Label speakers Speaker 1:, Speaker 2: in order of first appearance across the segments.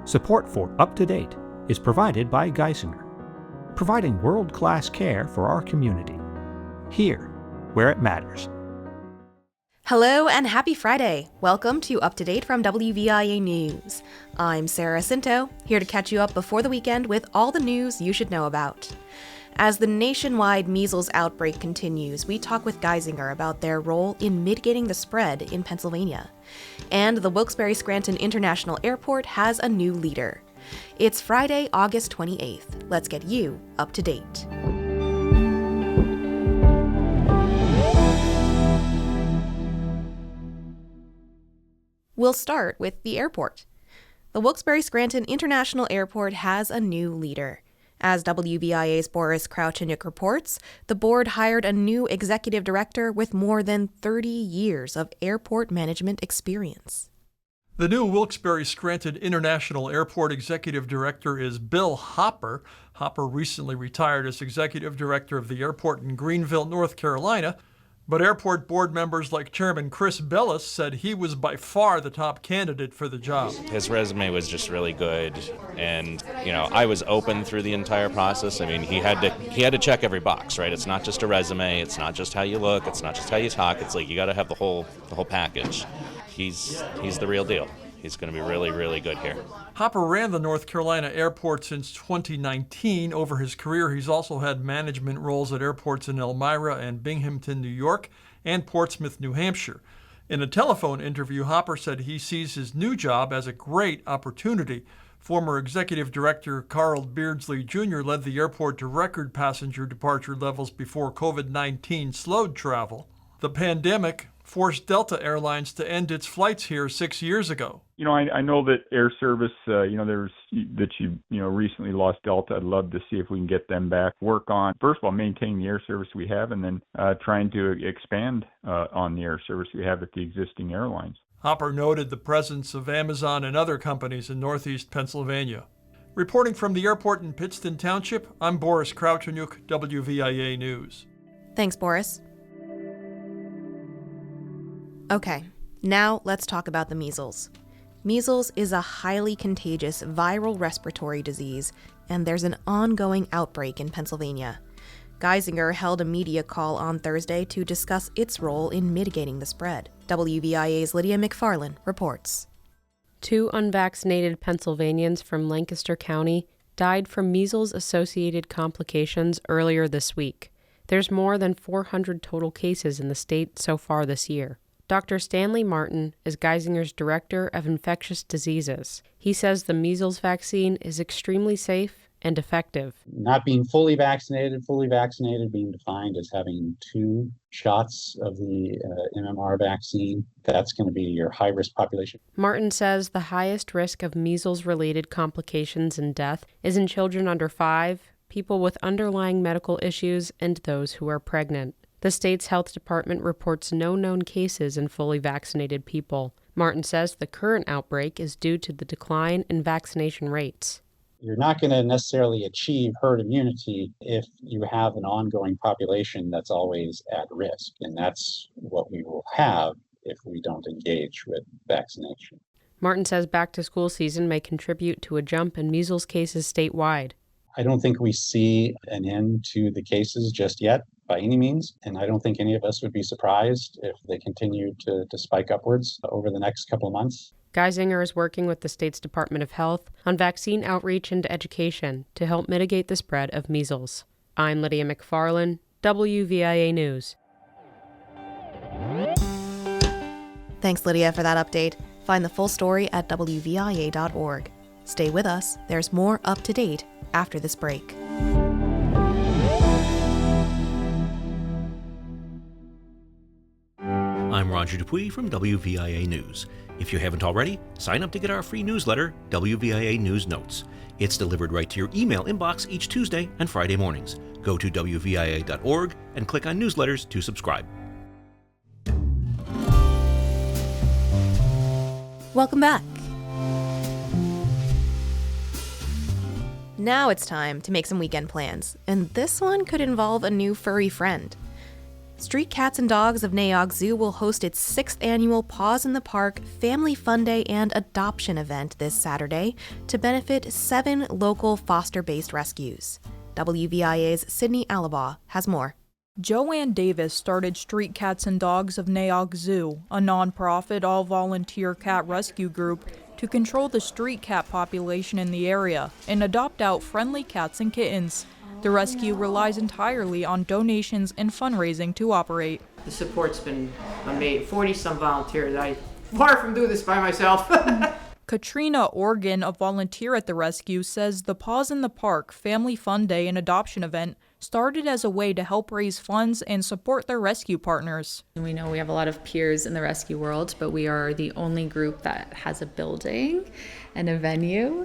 Speaker 1: Support for Up to Date is provided by Geisinger, providing world-class care for our community, here where it matters.
Speaker 2: Hello and happy Friday. Welcome to Up to Date from WVIA News. I'm Sarah Cinto, here to catch you up before the weekend with all the news you should know about. As the nationwide measles outbreak continues, we talk with Geisinger about their role in mitigating the spread in Pennsylvania. And the Wilkes-Barre Scranton International Airport has a new leader. It's Friday, August 28th. Let's get you up to date. We'll start with the airport. The Wilkes-Barre Scranton International Airport has a new leader. As WVIA's Boris Kraucheniuk reports, the board hired a new executive director with more than 30 years of airport management experience.
Speaker 3: The new Wilkes-Barre Scranton International Airport Executive Director is Bill Hopper. Hopper recently retired as Executive Director of the airport in Greenville, North Carolina. But airport board members like Chairman Chris Bellis said he was by far the top candidate for the job.
Speaker 4: His resume was just really good, and I was open through the entire process. I mean, he had to check every box, right? It's not just a resume, it's not just how you look, it's not just how you talk. It's like you got to have the whole package. He's the real deal. He's going to be really, really good here.
Speaker 3: Hopper ran the North Carolina airport since 2019. Over his career, he's also had management roles at airports in Elmira and Binghamton, New York, and Portsmouth, New Hampshire. In a telephone interview, Hopper said he sees his new job as a great opportunity. Former Executive Director Carl Beardsley Jr. led the airport to record passenger departure levels before COVID-19 slowed travel. The pandemic forced Delta Airlines to end its flights here 6 years ago.
Speaker 5: I know that air service, you recently lost Delta. I'd love to see if we can get them back. Work on, first of all, maintaining the air service we have, and then trying to expand on the air service we have at the existing airlines.
Speaker 3: Hopper noted the presence of Amazon and other companies in Northeast Pennsylvania. Reporting from the airport in Pittston Township, I'm Boris Kraucheniuk, WVIA News.
Speaker 2: Thanks, Boris. Okay, now let's talk about the measles. Measles is a highly contagious viral respiratory disease, and there's an ongoing outbreak in Pennsylvania. Geisinger held a media call on Thursday to discuss its role in mitigating the spread. WVIA's Lydia McFarlane reports.
Speaker 6: 2 unvaccinated Pennsylvanians from Lancaster County died from measles-associated complications earlier this week. There's more than 400 total cases in the state so far this year. Dr. Stanley Martin is Geisinger's Director of Infectious Diseases. He says the measles vaccine is extremely safe and effective.
Speaker 7: Not being fully vaccinated being defined as having 2 shots of the MMR vaccine, that's going to be your high-risk population.
Speaker 6: Martin says the highest risk of measles-related complications and death is in children under 5, people with underlying medical issues, and those who are pregnant. The state's health department reports no known cases in fully vaccinated people. Martin says the current outbreak is due to the decline in vaccination rates.
Speaker 7: You're not going to necessarily achieve herd immunity if you have an ongoing population that's always at risk, and that's what we will have if we don't engage with vaccination.
Speaker 6: Martin says back-to-school season may contribute to a jump in measles cases statewide.
Speaker 7: I don't think we see an end to the cases just yet, by any means, and I don't think any of us would be surprised if they continue to spike upwards over the next couple of months.
Speaker 6: Geisinger is working with the state's Department of Health on vaccine outreach and education to help mitigate the spread of measles. I'm Lydia McFarlane, WVIA News.
Speaker 2: Thanks, Lydia, for that update. Find the full story at WVIA.org. Stay with us. There's more up to date after this break.
Speaker 8: I'm Roger Dupuis from WVIA News. If you haven't already, sign up to get our free newsletter, WVIA News Notes. It's delivered right to your email inbox each Tuesday and Friday mornings. Go to WVIA.org and click on newsletters to subscribe.
Speaker 2: Welcome back. Now it's time to make some weekend plans, and this one could involve a new furry friend. Street Cats and Dogs of Naog Zoo will host its 6th annual Paws in the Park Family Fun Day and Adoption event this Saturday to benefit 7 local foster-based rescues. WVIA's Sydney Alibaugh has more.
Speaker 9: Joanne Davis started Street Cats and Dogs of Naog Zoo, a nonprofit all-volunteer cat rescue group to control the street cat population in the area and adopt out friendly cats and kittens. The rescue relies entirely on donations and fundraising to operate.
Speaker 10: The support's been amazing. 40-some volunteers. I far from do this by myself.
Speaker 9: Katrina Organ, a volunteer at the rescue, says the Paws in the Park Family Fun Day and Adoption event started as a way to help raise funds and support their rescue partners.
Speaker 11: We know we have a lot of peers in the rescue world, but we are the only group that has a building and a venue,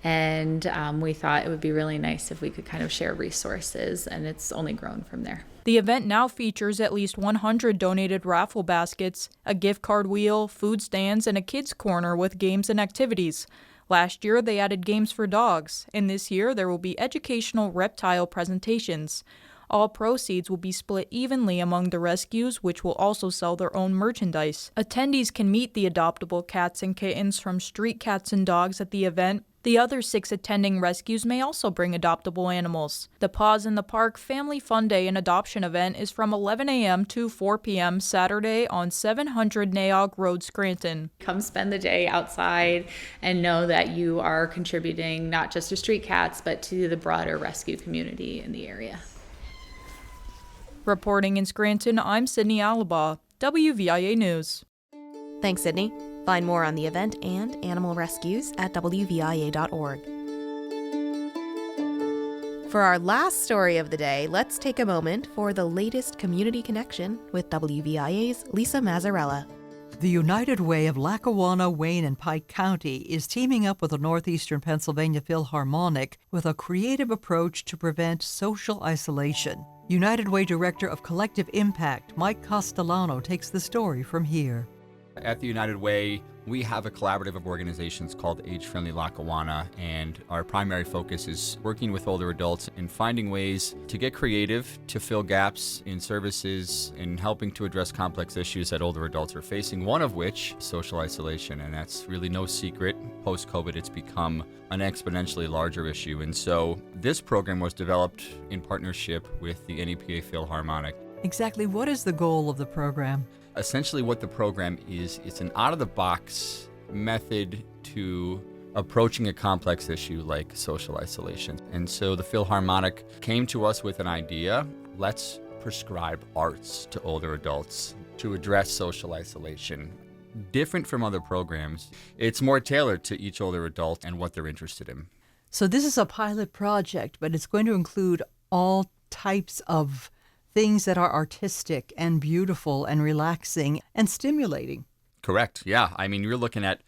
Speaker 11: and we thought it would be really nice if we could kind of share resources, and it's only grown from there.
Speaker 9: The event now features at least 100 donated raffle baskets, a gift card wheel, food stands, and a kids' corner with games and activities. Last year, they added games for dogs, and this year there will be educational reptile presentations. All proceeds will be split evenly among the rescues, which will also sell their own merchandise. Attendees can meet the adoptable cats and kittens from Street Cats and Dogs at the event. The other 6 attending rescues may also bring adoptable animals. The Paws in the Park Family Fun Day and Adoption event is from 11 a.m. to 4 p.m. Saturday on 700 Naog Road, Scranton.
Speaker 11: Come spend the day outside and know that you are contributing not just to street cats, but to the broader rescue community in the area.
Speaker 9: Reporting in Scranton, I'm Sydney Alibaugh, WVIA News.
Speaker 2: Thanks, Sydney. Find more on the event and animal rescues at WVIA.org. For our last story of the day, let's take a moment for the latest community connection with WVIA's Lisa Mazzarella.
Speaker 12: The United Way of Lackawanna, Wayne, and Pike County is teaming up with the Northeastern Pennsylvania Philharmonic with a creative approach to prevent social isolation. United Way Director of Collective Impact, Mike Castellano, takes the story from here.
Speaker 13: At the United Way, we have a collaborative of organizations called Age Friendly Lackawanna, and our primary focus is working with older adults and finding ways to get creative, to fill gaps in services, and helping to address complex issues that older adults are facing, one of which is social isolation, and that's really no secret. Post-COVID, it's become an exponentially larger issue, and so this program was developed in partnership with the NEPA Philharmonic.
Speaker 12: Exactly what is the goal of the program?
Speaker 13: Essentially what the program is, it's an out-of-the-box method to approaching a complex issue like social isolation. And so the Philharmonic came to us with an idea: let's prescribe arts to older adults to address social isolation. Different from other programs, it's more tailored to each older adult and what they're interested in.
Speaker 12: So this is a pilot project, but it's going to include all types of things that are artistic and beautiful and relaxing and stimulating.
Speaker 13: Correct, yeah. I mean, you're looking at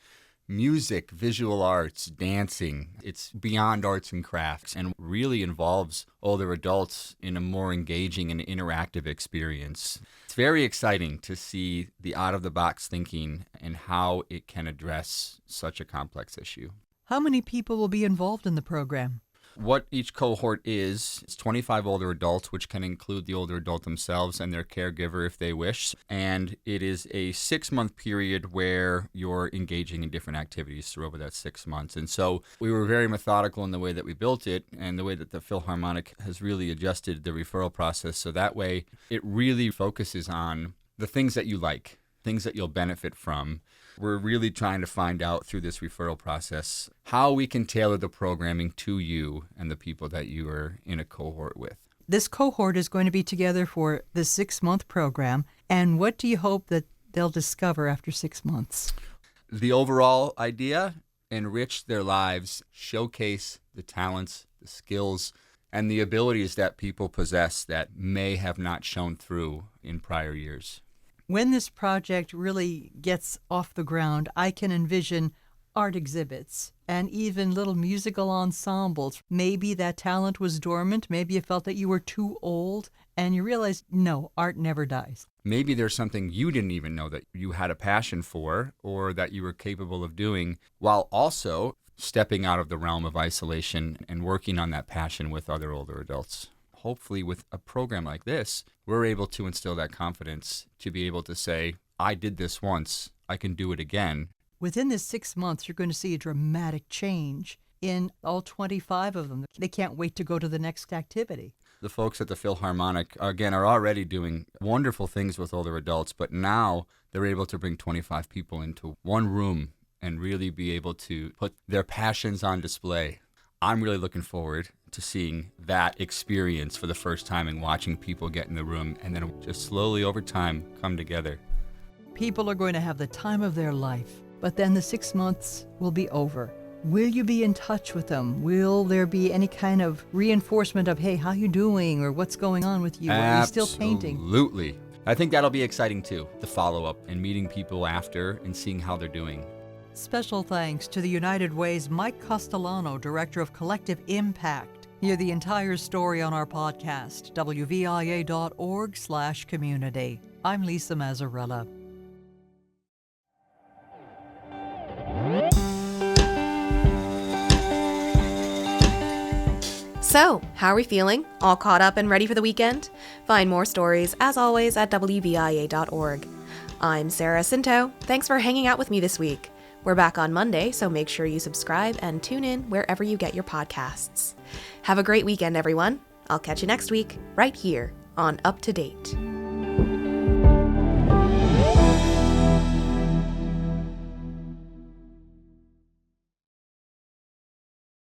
Speaker 13: music, visual arts, dancing. It's beyond arts and crafts and really involves older adults in a more engaging and interactive experience. It's very exciting to see the out-of-the-box thinking and how it can address such a complex issue.
Speaker 12: How many people will be involved in the program?
Speaker 13: What each cohort is 25 older adults, which can include the older adult themselves and their caregiver if they wish. And it is a 6-month period where you're engaging in different activities through over that 6 months. And so we were very methodical in the way that we built it and the way that the Philharmonic has really adjusted the referral process. So that way it really focuses on the things that you like, things that you'll benefit from. We're really trying to find out through this referral process how we can tailor the programming to you and the people that you are in a cohort with.
Speaker 12: This cohort is going to be together for the 6-month program. And what do you hope that they'll discover after 6 months?
Speaker 13: The overall idea: enrich their lives, showcase the talents, the skills, and the abilities that people possess that may have not shown through in prior years.
Speaker 12: When this project really gets off the ground, I can envision art exhibits and even little musical ensembles. Maybe that talent was dormant. Maybe you felt that you were too old and you realized, no, art never dies.
Speaker 13: Maybe there's something you didn't even know that you had a passion for or that you were capable of doing, while also stepping out of the realm of isolation and working on that passion with other older adults. hopefully with a program like this, we're able to instill that confidence to be able to say, I did this once, I can do it again.
Speaker 12: Within this 6 months, you're going to see a dramatic change in all 25 of them. They can't wait to go to the next activity.
Speaker 13: The folks at the Philharmonic, again, are already doing wonderful things with older adults, but now they're able to bring 25 people into one room and really be able to put their passions on display. I'm really looking forward to seeing that experience for the first time and watching people get in the room and then just slowly over time come together.
Speaker 12: People are going to have the time of their life, but then the 6 months will be over. Will you be in touch with them? Will there be any kind of reinforcement of, hey, how you doing? Or what's going on with you? Are you still painting?
Speaker 13: Absolutely. I think that'll be exciting too, the follow-up and meeting people after and seeing how they're doing.
Speaker 12: Special thanks to the United Way's Mike Castellano, Director of Collective Impact. Hear the entire story on our podcast, wvia.org/community. I'm Lisa Mazzarella.
Speaker 2: So, how are we feeling? All caught up and ready for the weekend? Find more stories, as always, at WVIA.org. I'm Sarah Cinto. Thanks for hanging out with me this week. We're back on Monday, so make sure you subscribe and tune in wherever you get your podcasts. Have a great weekend, everyone. I'll catch you next week, right here on Up to Date.